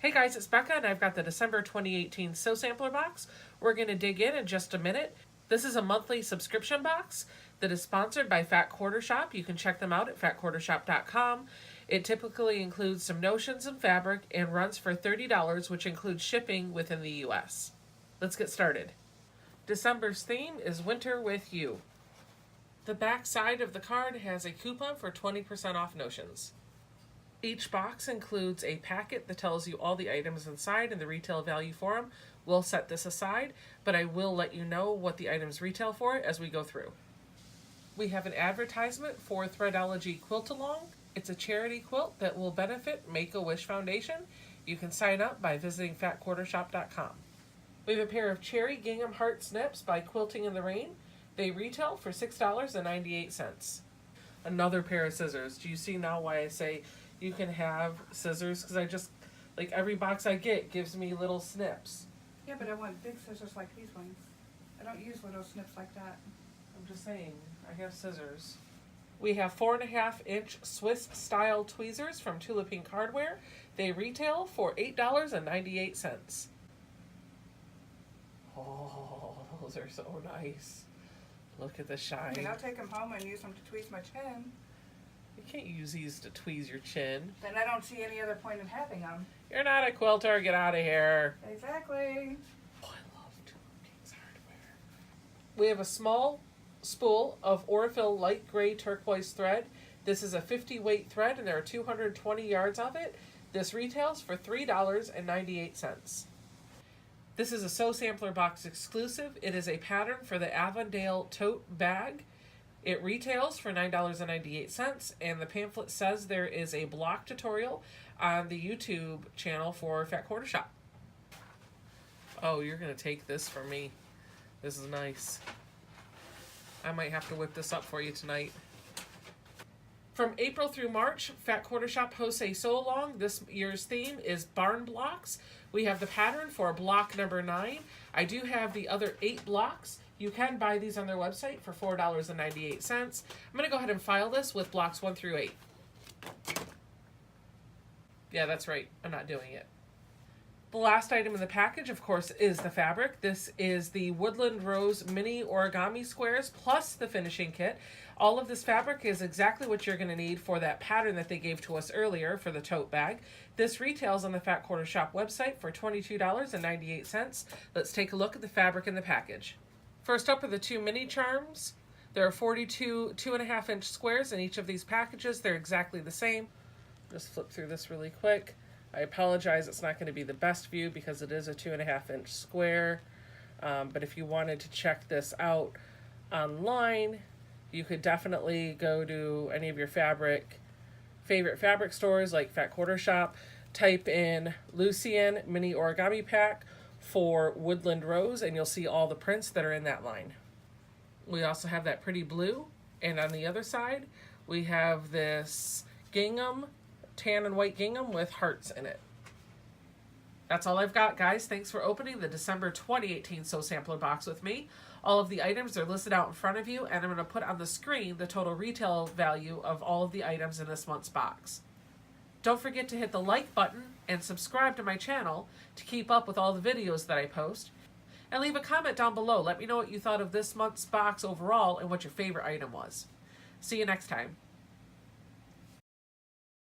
Hey guys, it's Becca and I've got the December 2018 Sew Sampler box. We're going to dig in just a minute. This is a monthly subscription box that is sponsored by fatquartershop. You can check them out at fatquartershop.com. It typically includes some notions and fabric and runs for $30, which includes shipping within the US. Let's get started. December's theme is Winter with You. The back side of the card has a coupon for 20% off notions. Each box includes a packet that tells you all the items inside and the retail value for them. We'll set this aside, but I will let you know what the items retail for as we go through. We have an advertisement for Threadology Quilt Along. It's a charity quilt that will benefit Make-A-Wish Foundation. You can sign up by visiting fatquartershop.com. We have a pair of cherry gingham heart snips by Quilting in the Rain. They retail for $6.98. Another pair of scissors. Do you see now why I say you can have scissors? Because I just, like, every box I get gives me little snips. Yeah, but I want big scissors like these ones. I don't use little snips like that. I'm just saying, I have scissors. We have 4.5-inch Swiss style tweezers from Tula Pink Hardware. They retail for $8.98. Oh, those are so nice. Look at the shine. I mean, I'll take them home and use them to tweeze my chin. You can't use these to tweeze your chin. Then I don't see any other point in having them. You're not a quilter, get out of here. Exactly. Oh, I love Tula Pink's hardware. We have a small spool of Aurifil light gray turquoise thread. This is a 50 weight thread and there are 220 yards of it. This retails for $3.98. This is a Sew Sampler box exclusive. It is a pattern for the Avondale Tote bag. It retails for $9.98, and the pamphlet says there is a block tutorial on the YouTube channel for Fat Quarter Shop. Oh, you're going to take this from me. This is nice. I might have to whip this up for you tonight. From April through March, Fat Quarter Shop hosts a sew-along. This year's theme is barn blocks. We have the pattern for block number 9. I do have the other 8 blocks. You can buy these on their website for $4.98. I'm going to go ahead and file this with blocks 1 through 8. Yeah, that's right. I'm not doing it. The last item in the package, of course, is the fabric. This is the Woodland Rose mini origami squares plus the finishing kit. All of this fabric is exactly what you're going to need for that pattern that they gave to us earlier for the tote bag. This retails on the Fat Quarter Shop website for $22.98. Let's take a look at the fabric in the package. First up are the 2 mini charms. There are 42 2.5-inch squares in each of these packages. They're exactly the same. Just flip through this really quick. I apologize, it's not going to be the best view because it is a 2.5-inch square. But if you wanted to check this out online, you could definitely go to any of your favorite fabric stores like Fat Quarter Shop, type in Lucian Mini Origami Pack for Woodland Rose, and you'll see all the prints that are in that line. We also have that pretty blue, and on the other side, we have this gingham, tan and white gingham with hearts in it. That's all I've got, guys. Thanks for opening the December 2018 Sew Sampler box with me. All of the items are listed out in front of you, and I'm going to put on the screen the total retail value of all of the items in this month's box. Don't forget to hit the like button and subscribe to my channel to keep up with all the videos that I post. And leave a comment down below. Let me know what you thought of this month's box overall and what your favorite item was. See you next time.